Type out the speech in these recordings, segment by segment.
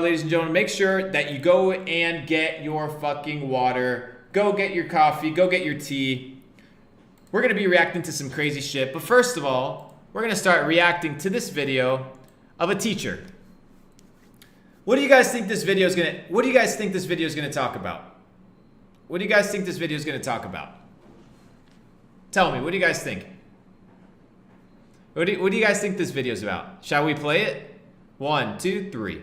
Ladies and gentlemen, make sure that you go and get your fucking water. Go get your coffee. Go get your tea. We're going to be reacting to some crazy shit. But first of all, we're going to start reacting to this video of a teacher. What do you guys think this video is going to talk about? What do you guys think this video is going to talk about? Tell me, what do you guys think? What do you guys think this video is about? Shall we play it? 1, 2, 3.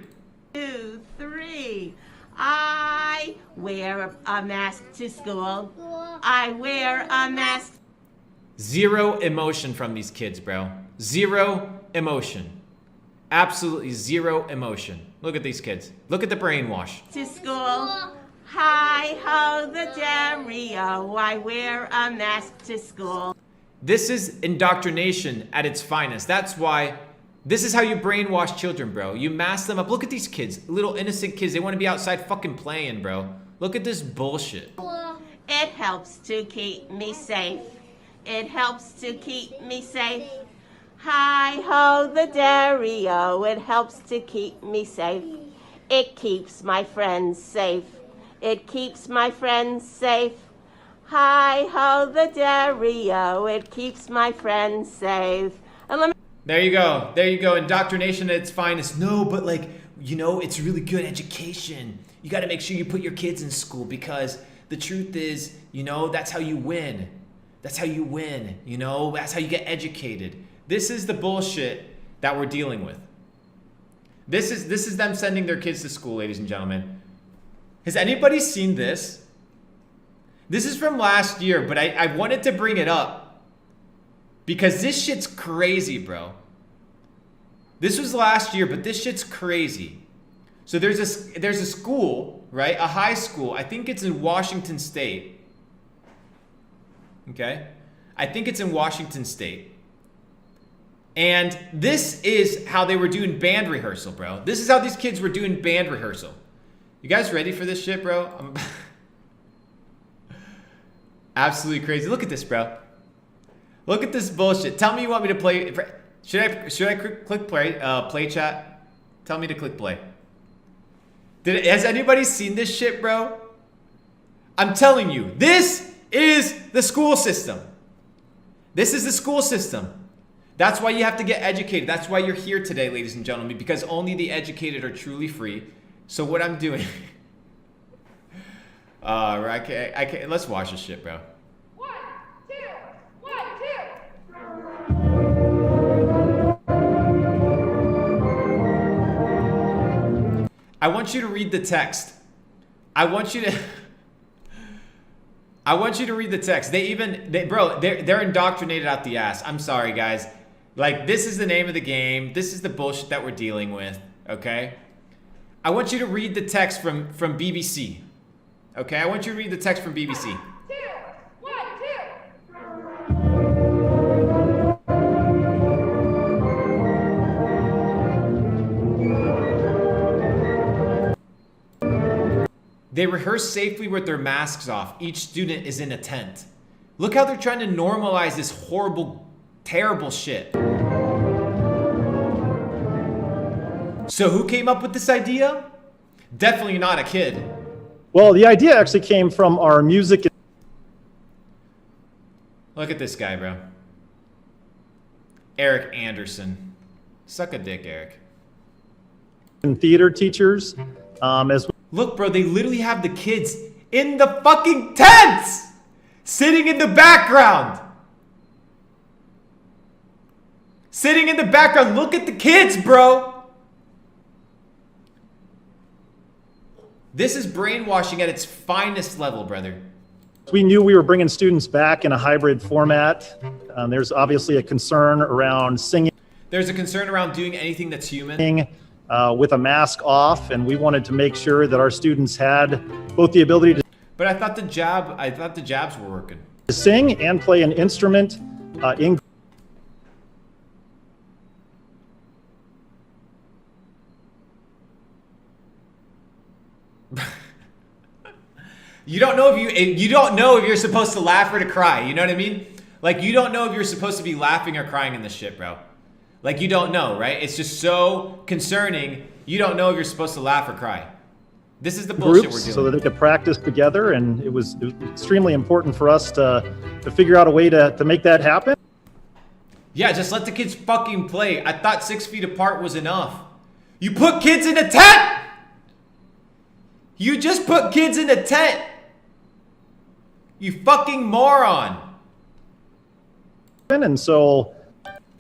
2, 3. I wear a mask to school. I wear a mask. Zero emotion from these kids, bro. Zero emotion. Absolutely zero emotion. Look at these kids. Look at the brainwash. To school. Hi ho the Dario. I wear a mask to school. This is indoctrination at its finest. That's why this is how you brainwash children, bro. You mask them up. Look at these kids, little innocent kids. They want to be outside fucking playing, bro. Look at this bullshit. It helps to keep me safe. It helps to keep me safe. Hi ho the Dario. It helps to keep me safe. It keeps my friends safe. It keeps my friends safe. Hi ho the Dario. It keeps my friends safe. And let me There you go. There you go. Indoctrination at its finest. No, but like, you know, it's really good education. You got to make sure you put your kids in school because the truth is, you know, that's how you win. That's how you win. You know, that's how you get educated. This is the bullshit that we're dealing with. This is them sending their kids to school, ladies and gentlemen. Has anybody seen this? This is from last year, but I wanted to bring it up because this shit's crazy, bro. This was last year, but this shit's crazy. So there's a school, right? A high school. I think it's in Washington State. Okay? I think it's in Washington State. And this is how they were doing band rehearsal, bro. This is how these kids were doing band rehearsal. You guys ready for this shit, bro? Absolutely crazy. Look at this, bro. Look at this bullshit. Tell me you want me to play. Should I click play? Play chat. Tell me to click play. Has anybody seen this shit, bro? I'm telling you, this is the school system. This is the school system. That's why you have to get educated. That's why you're here today, ladies and gentlemen, because only the educated are truly free. So what I'm doing. I can't. Let's watch this shit, bro. 1, 2, 1, 2. I want you to read the text. I want you to read the text. They're indoctrinated out the ass. I'm sorry, guys. Like, this is the name of the game. This is the bullshit that we're dealing with, okay? I want you to read the text from BBC. Okay, I want you to read the text from BBC. 1, 2, 1, 2. They rehearse safely with their masks off. Each student is in a tent. Look how they're trying to normalize this horrible, terrible shit. So who came up with this idea? Definitely not a kid. Well, the idea actually came from our music Look at this guy, bro. Eric Anderson. Suck a dick, Eric. and theater teachers, as Look, bro, they literally have the kids in the fucking tents! Sitting in the background! Sitting in the background. Look at the kids, bro! This is brainwashing at its finest level, brother. we knew we were bringing students back in a hybrid format. There's obviously a concern around singing There's a concern around doing anything that's human. with a mask off, and we wanted to make sure that our students had both the ability But I thought the jabs were working. to sing and play an instrument in You don't know if you're supposed to laugh or to cry. You know what I mean? Like, you don't know if you're supposed to be laughing or crying in this shit, bro. Like you don't know, right? It's just so concerning. You don't know if you're supposed to laugh or cry. This is the bullshit we're groups doing. so that they could practice together, and it was extremely important for us to figure out a way to make that happen. Yeah, just let the kids fucking play. I thought 6 feet apart was enough. You put kids in a tent! You just put kids in a tent! You fucking moron! And so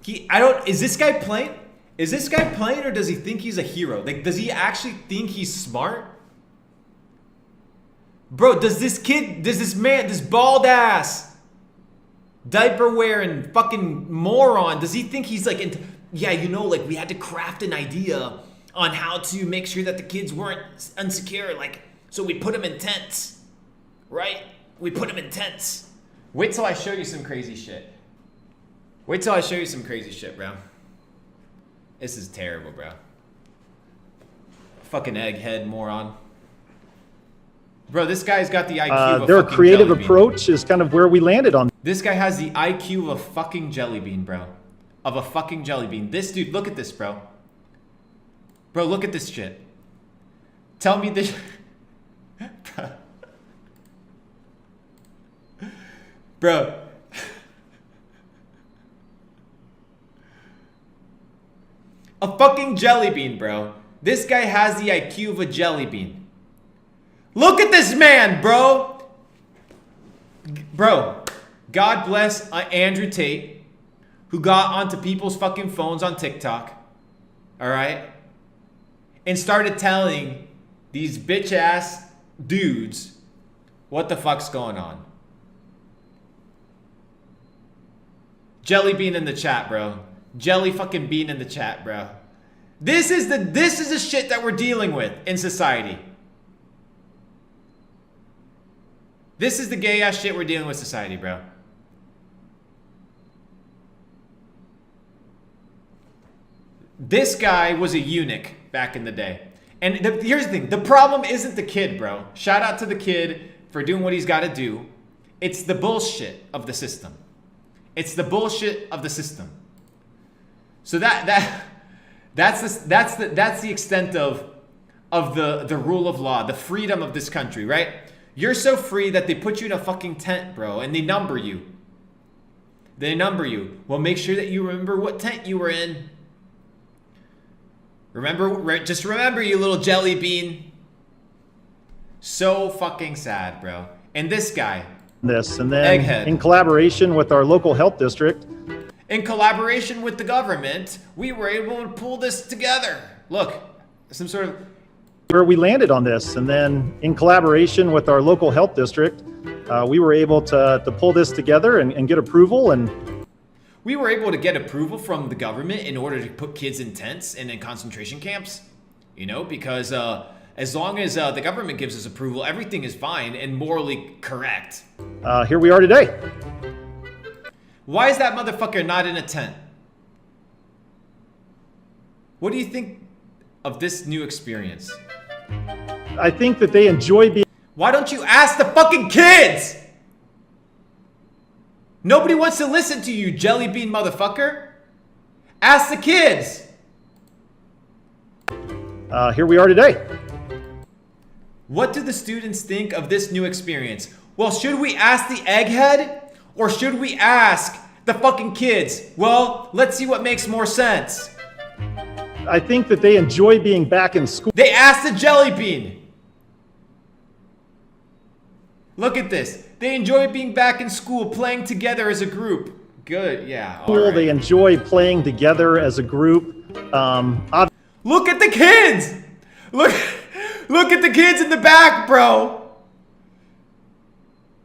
Is this guy playing? Is this guy playing, or does he think he's a hero? Like, does he actually think he's smart? Bro, does this man, this bald ass, diaper wearing fucking moron, does he think he's like, yeah, you know, like we had to craft an idea on how to make sure that the kids weren't insecure, like, so we put them in tents, right? We put them in tents. Wait till I show you some crazy shit. Wait till I show you some crazy shit, bro. This is terrible, bro. Fucking egghead moron. Bro, this guy's got the IQ of a their fucking creative jelly bean. approach is kind of where we landed on. This guy has the IQ of a fucking jelly bean, bro. Of a fucking jelly bean. This dude, look at this, bro. Bro, look at this shit. Tell me this. Bro. A fucking jelly bean, bro. This guy has the IQ of a jelly bean. Look at this man, bro. Bro, God bless Andrew Tate, who got onto people's fucking phones on TikTok, all right, and started telling these bitch ass dudes what the fuck's going on. Jelly bean in the chat, bro. Jelly fucking bean in the chat, bro. This is the shit that we're dealing with in society. This is the gay ass shit we're dealing with society, bro. This guy was a eunuch back in the day. And here's the thing. The problem isn't the kid, bro. Shout out to the kid for doing what he's got to do. It's the bullshit of the system. It's the bullshit of the system. So that's the extent of the rule of law, the freedom of this country, right? You're so free that they put you in a fucking tent, bro, and they number you. They number you. Well, make sure that you remember what tent you were in. Just remember, you little jelly bean. So fucking sad, bro. And this guy. This, and then Egghead. in collaboration with our local health district. In collaboration with the government, we were able to pull this together. Look, some sort of... Where we landed on this, and then in collaboration with our local health district, we were able to pull this together and get approval. And we were able to get approval from the government in order to put kids in tents and in concentration camps, you know, because as long as the government gives us approval, everything is fine and morally correct. Here we are today. Why is that motherfucker not in a tent? What do you think of this new experience? I think that they enjoy being... Why don't you ask the fucking kids? Nobody wants to listen to you, jelly bean motherfucker. Ask the kids. Here we are today. What do the students think of this new experience? Well, should we ask the egghead? Or should we ask the fucking kids? Well, let's see what makes more sense. I think that they enjoy being back in school. They asked the jelly bean. Look at this. They enjoy being back in school, playing together as a group. Good, yeah. All right. They enjoy playing together as a group. Look at the kids. Look at the kids in the back, bro.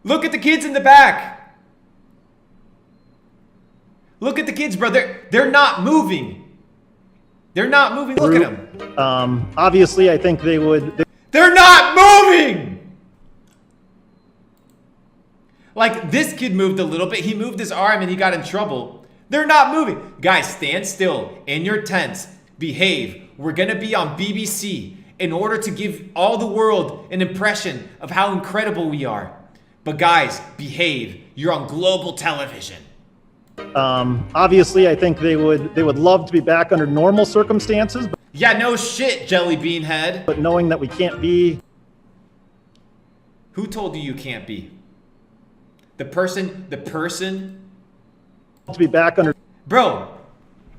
Look at the kids in the back. Look at the kids, bro. They're not moving. They're not moving. Look at them. Obviously, I think they would... They're not moving! Like, this kid moved a little bit. He moved his arm and he got in trouble. They're not moving. Guys, stand still in your tents. Behave. We're going to be on BBC in order to give all the world an impression of how incredible we are. But guys, behave. You're on global television. Obviously, I think they would love to be back under normal circumstances, Yeah, no shit, Jelly Bean Head. but knowing that we can't be. Who told you you can't be? The person To be back under. Bro,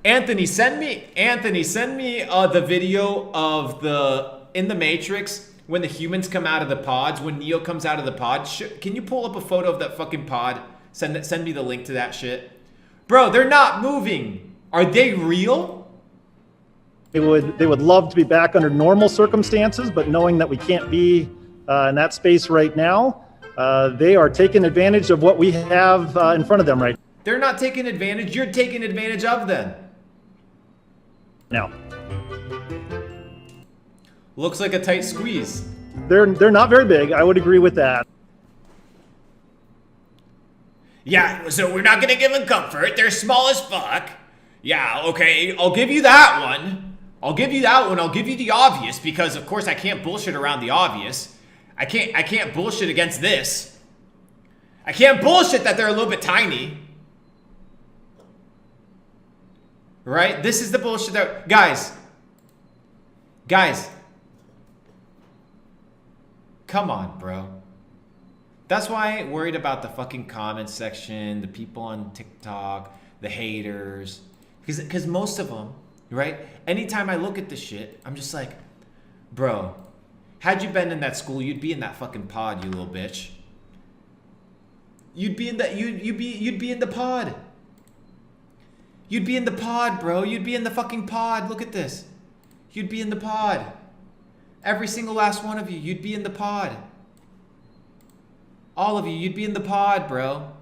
Anthony, send me the video of in the Matrix when the humans come out of the pods, when Neo comes out of the pod. Can you pull up a photo of that fucking pod? Send me the link to that shit. Bro, they're not moving. Are they real? They would love to be back under normal circumstances, but knowing that we can't be in that space right now, they are taking advantage of what we have in front of them right They're not taking advantage. You're taking advantage of them. now. Looks like a tight squeeze. They're not very big. I would agree with that. Yeah, so we're not gonna give them comfort. They're small as fuck. Yeah, okay, I'll give you that one. I'll give you the obvious, because of course I can't bullshit around the obvious. I can't bullshit against this. I can't bullshit that they're a little bit tiny. Right? This is the bullshit that... Guys. Come on, bro. That's why I ain't worried about the fucking comment section, the people on TikTok, the haters. Because most of them, right? Anytime I look at this shit, I'm just like, bro, had you been in that school, you'd be in that fucking pod, you little bitch. You'd be in the pod. You'd be in the pod, bro. You'd be in the fucking pod. Look at this. You'd be in the pod. Every single last one of you, you'd be in the pod. All of you, you'd be in the pod, bro.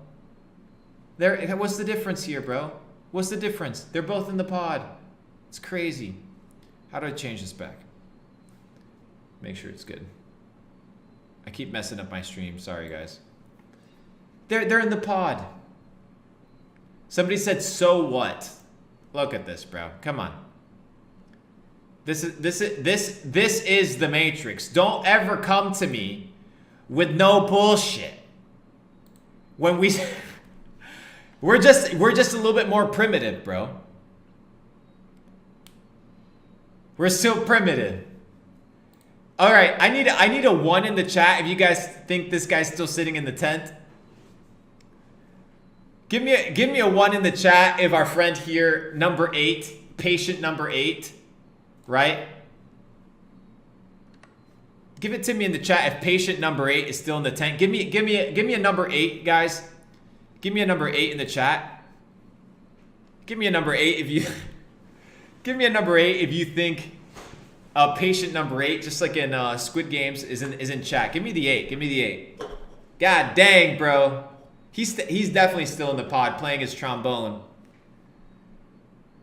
What's the difference here, bro? What's the difference? They're both in the pod. It's crazy. How do I change this back? Make sure it's good. I keep messing up my stream. Sorry, guys. They're in the pod. Somebody said, so what? Look at this, bro. Come on. This is the Matrix. Don't ever come to me with no bullshit. When we're just a little bit more primitive, bro. We're still primitive. All right, I need a 1 in the chat if you guys think this guy's still sitting in the tent. Give me a 1 in the chat if our friend here, number 8, patient number 8, right? Give it to me in the chat if patient number 8 is still in the tent. Give me a number 8, guys. Give me a number 8 in the chat. Give me a number 8 if you give me a number 8 if you think patient number 8, just like in Squid Games, is in chat. Give me the 8. Give me the 8. God dang, bro. He's definitely still in the pod playing his trombone.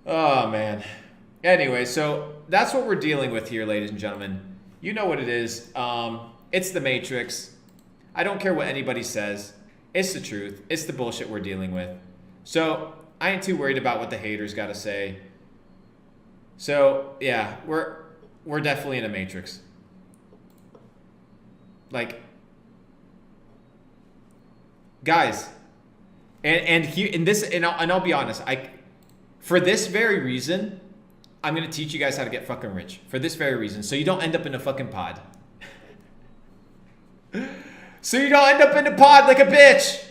Oh, man. Anyway, so that's what we're dealing with here, ladies and gentlemen. You know what it is. It's the Matrix. I don't care what anybody says. It's the truth. It's the bullshit we're dealing with. So I ain't too worried about what the haters got to say. So, yeah, we're definitely in a Matrix. Like... Guys, and I'll be honest, for this very reason, I'm gonna teach you guys how to get fucking rich. For this very reason, so you don't end up in a fucking pod. So you don't end up in a pod like a bitch.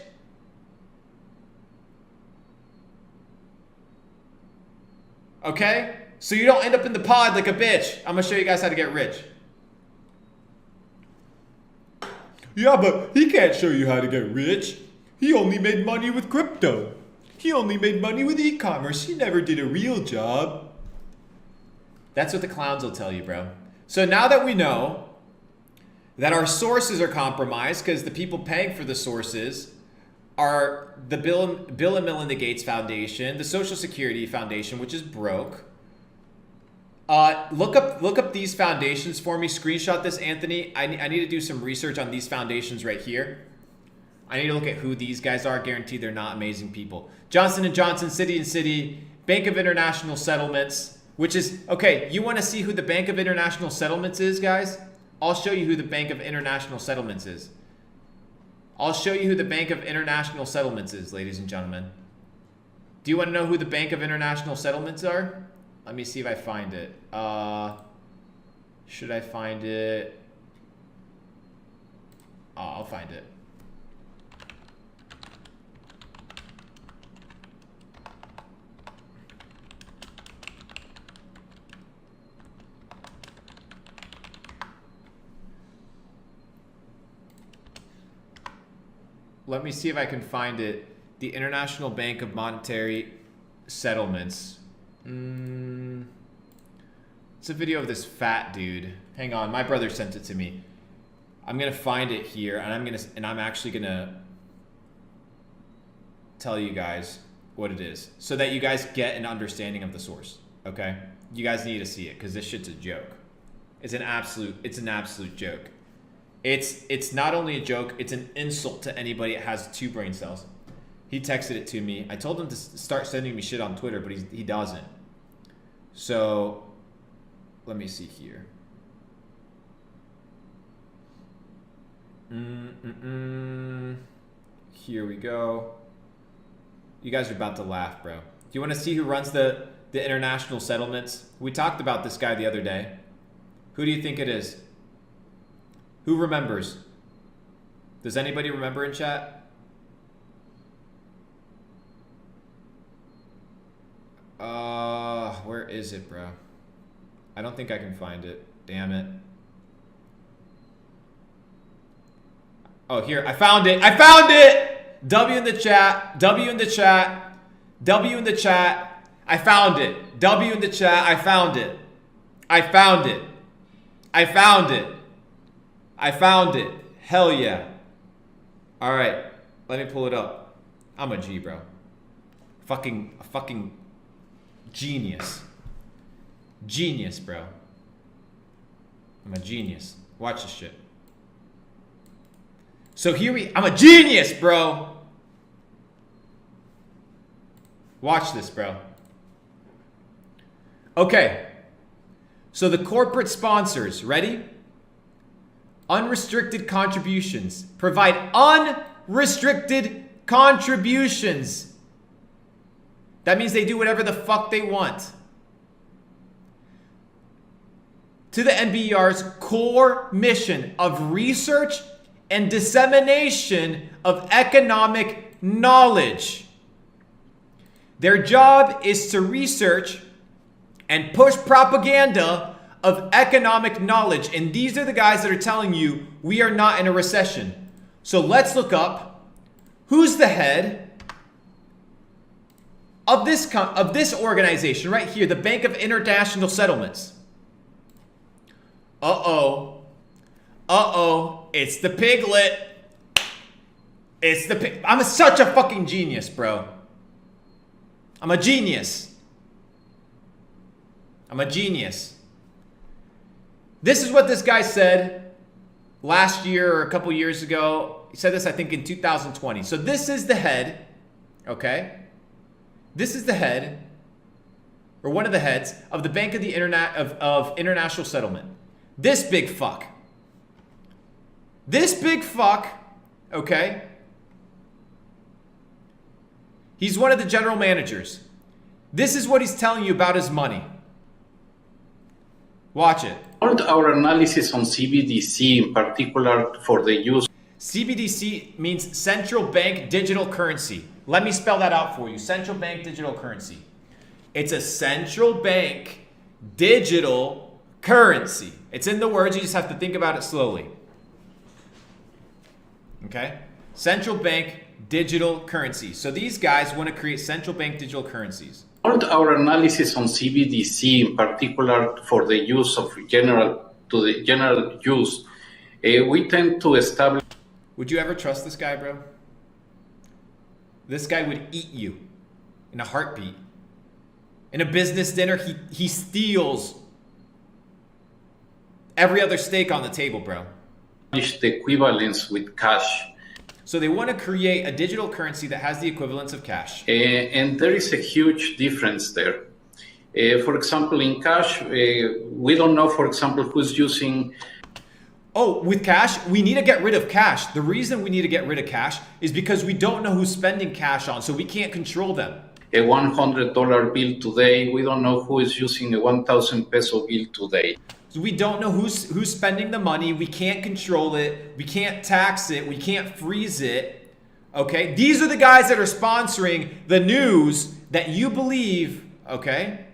Okay? So you don't end up in the pod like a bitch. I'm gonna show you guys how to get rich. Yeah, but he can't show you how to get rich. He only made money with crypto. He only made money with e-commerce. He never did a real job. That's what the clowns will tell you, bro. So now that we know that our sources are compromised because the people paying for the sources are the Bill and Melinda Gates Foundation, the Social Security Foundation, which is broke. Look up these foundations for me. Screenshot this, Anthony. I need to do some research on these foundations right here. I need to look at who these guys are. Guaranteed they're not amazing people. Johnson & Johnson, City and City, Bank of International Settlements, which is, okay, you want to see who the Bank of International Settlements is, guys? I'll show you who the Bank of International Settlements is. I'll show you who the Bank of International Settlements is, ladies and gentlemen. Do you want to know who the Bank of International Settlements are? Let me see if I find it. Should I find it? Oh, I'll find it. Let me see if I can find it. The International Bank of Monetary Settlements. It's a video of this fat dude. Hang on, my brother sent it to me. I'm gonna find it here, and I'm actually gonna tell you guys what it is, so that you guys get an understanding of the source. Okay, you guys need to see it because this shit's a joke. It's an absolute joke. It's not only a joke, it's an insult to anybody that has 2 brain cells. He texted it to me. I told him to start sending me shit on Twitter, but he doesn't. So, let me see here. Here we go. You guys are about to laugh, bro. Do you want to see who runs the international settlements? We talked about this guy the other day. Who do you think it is? Who remembers? Does anybody remember in chat? Where is it, bro? I don't think I can find it. Damn it. Oh, here. I found it. I found it! W in the chat. W in the chat. W in the chat. I found it. W in the chat. I found it. I found it. I found it. I found it. Hell yeah. Alright. Let me pull it up. I'm a G, bro. Fucking genius. Genius, bro. I'm a genius. Watch this shit. So I'm a genius, bro. Watch this, bro. Okay. So the corporate sponsors, ready? Unrestricted contributions. Provide unrestricted contributions. That means they do whatever the fuck they want. To the NBER's core mission of research and dissemination of economic knowledge. Their job is to research and push propaganda of economic knowledge. And these are the guys that are telling you we are not in a recession. So let's look up who's the head of this organization right here, the Bank of International Settlements. Uh-oh. Uh-oh. It's the piglet. It's the pig. I'm such a fucking genius, bro. I'm a genius. I'm a genius. This is what this guy said last year or a couple years ago. He said this, I think, in 2020. So this is the head, okay? This is the head, or one of the heads, of the Bank of the International Settlement. This big fuck. This big fuck, okay? He's one of the general managers. This is what he's telling you about his money. Watch it. Our analysis on CBDC in particular for the use. CBDC means central bank digital currency. Let me spell that out for you. Central bank digital currency. It's a central bank digital currency. It's in the words, you just have to think about it slowly. Okay? Central bank digital currency. So these guys want to create central bank digital currencies. Our analysis on CBDC in particular for the use of general use, we tend to establish. Would you ever trust this guy, bro? This guy would eat you in a heartbeat. In a business dinner, he steals every other steak on the table, bro. The equivalence with cash. So they want to create a digital currency that has the equivalence of cash. And there is a huge difference there. For example, in cash, we don't know, for example, who's using. Oh, with cash, we need to get rid of cash. The reason we need to get rid of cash is because we don't know who's spending cash on, so we can't control them. a $100 bill today. We don't know who is using a 1,000 peso bill today. So we don't know who's spending the money. We can't control it. We can't tax it. We can't freeze it. Okay? These are the guys that are sponsoring the news that you believe. Okay?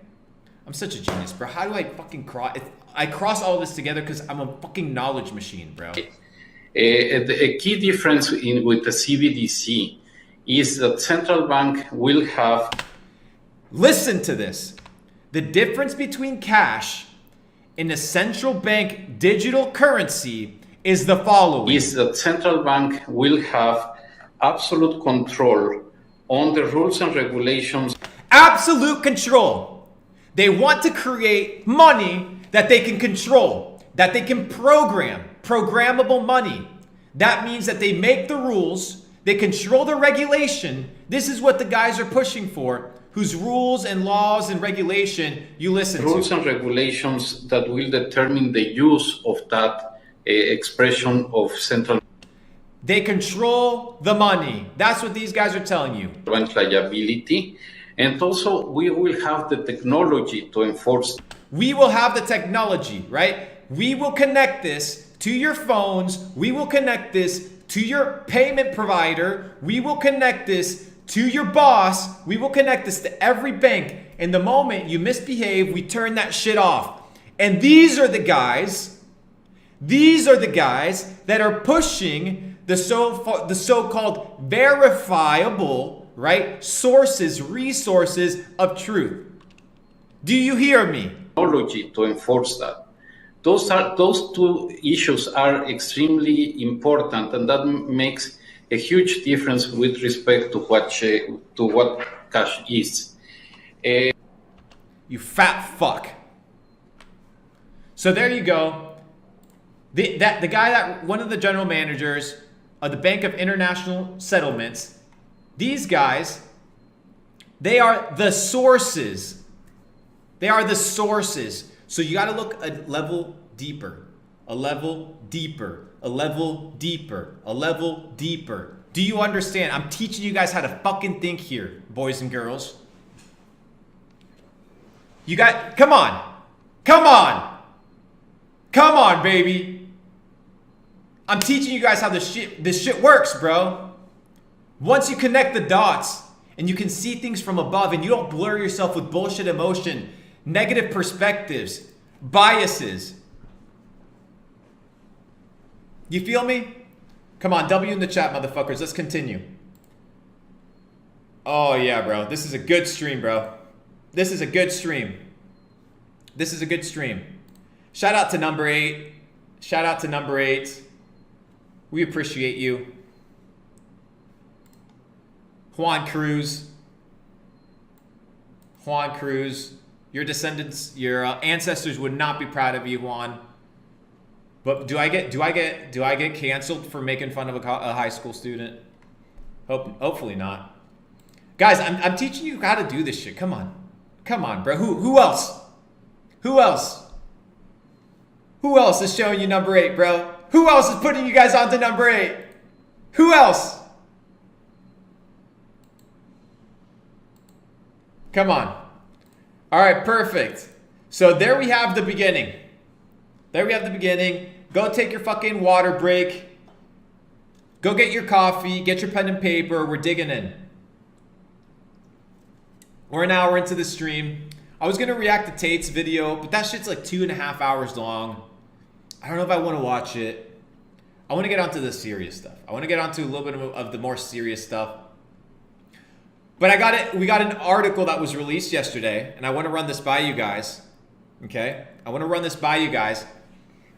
I'm such a genius, bro. How do I fucking cross? I cross all this together because I'm a fucking knowledge machine, bro. A key difference with the CBDC is that central bank will have... Listen to this. The difference between cash and a central bank digital currency is the following. Is that central bank will have absolute control on the rules and regulations. Absolute control. They want to create money that they can control, that they can program, programmable money. That means that they make the rules, they control the regulation. This is what the guys are pushing for, whose rules and laws and regulation you listen rules to. And regulations that will determine the use of that expression of central They control the money. That's what these guys are telling you. bank liability. And also we will have the technology to enforce. We will have the technology, right? We will connect this to your phones. We will connect this to your payment provider. We will connect this to your boss. We will connect this to every bank. And the moment you misbehave, we turn that shit off. And these are the guys that are pushing the so-called verifiable, right, resources of truth. Do you hear me? Technology to enforce that. Those two issues are extremely important, and that makes a huge difference with respect to what cash is. You fat fuck. So there you go. One of the general managers of the Bank of International Settlements, these guys, they are the sources. They are the sources. So you got to look a level deeper, a level deeper, a level deeper, a level deeper. Do you understand? I'm teaching you guys how to fucking think here, boys and girls. You got, come on, baby. I'm teaching you guys how this shit works, bro. Once you connect the dots and you can see things from above and you don't blur yourself with bullshit emotion, negative perspectives, biases. You feel me? Come on, W in the chat, motherfuckers. Let's continue. Oh yeah, bro. This is a good stream, bro. This is a good stream. This is a good stream. Shout out to number 8. Shout out to number 8. We appreciate you. Juan Cruz. Your descendants, your ancestors would not be proud of you, Juan. But do I get canceled for making fun of a high school student? Hopefully not. Guys, I'm teaching you how to do this shit. Come on, bro. Who else? Who else is showing you number 8, bro? Who else is putting you guys onto number 8? Who else? Come on. All right, perfect. So there we have the beginning. Go take your fucking water break. Go get your coffee. Get your pen and paper. We're digging in. We're an hour into the stream. I was going to react to Tate's video, but that shit's like 2.5 hours long. I don't know if I want to watch it. I want to get onto the serious stuff. I want to get onto a little bit of the more serious stuff. But we got an article that was released yesterday, and I want to run this by you guys. Okay? I want to run this by you guys.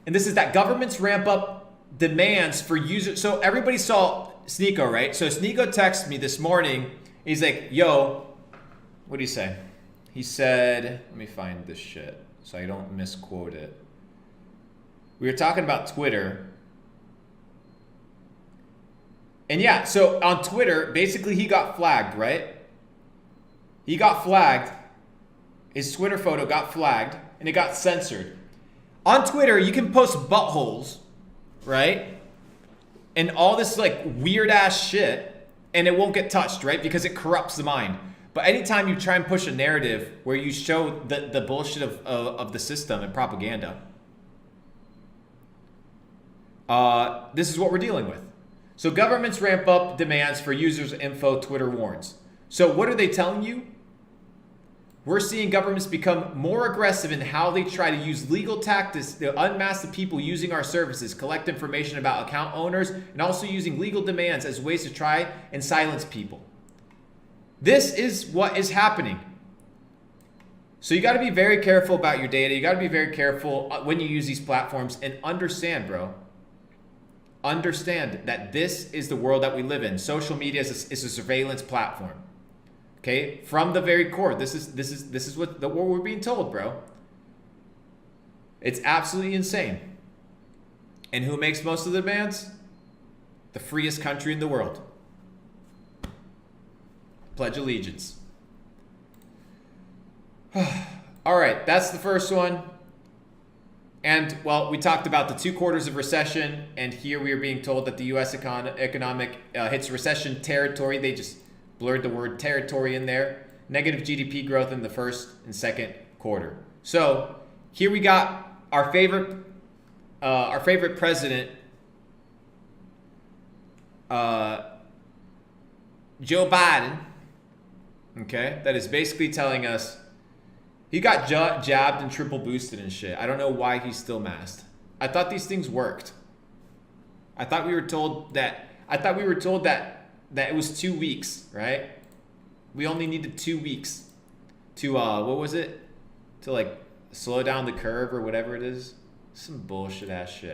And this is that governments ramp up demands for users. So everybody saw Sneeko, right? So Sneeko texted me this morning. He's like, yo, what did he say? He said, let me find this shit so I don't misquote it. We were talking about Twitter. And yeah, so on Twitter, basically he got flagged, right? He got flagged. His Twitter photo got flagged and it got censored. On Twitter, you can post buttholes, right? And all this like weird ass shit and it won't get touched, right? Because it corrupts the mind. But anytime you try and push a narrative where you show the bullshit of the system and propaganda, this is what we're dealing with. So governments ramp up demands for users' info, Twitter warns. So what are they telling you? We're seeing governments become more aggressive in how they try to use legal tactics to unmask the people using our services, collect information about account owners, and also using legal demands as ways to try and silence people. This is what is happening. So you got to be very careful about your data. You got to be very careful when you use these platforms, and understand, bro. Understand that this is the world that we live in. Social media is a surveillance platform. Okay, from the very core, this is what we're being told, bro. It's absolutely insane. And who makes most of the demands? The freest country in the world. Pledge allegiance. All right, that's the first one. And, well, we talked about the 2 quarters of recession, and here we are being told that the U.S. economic hits recession territory. They just blurred the word territory in there. Negative GDP growth in the first and second quarter. So here we got our favorite president, Joe Biden. Okay, that is basically telling us he got jabbed and triple boosted and shit. I don't know why he's still masked. I thought these things worked. I thought we were told that it was 2 weeks, right? We only needed 2 weeks to what was it? To like slow down the curve or whatever it is. Some bullshit ass shit.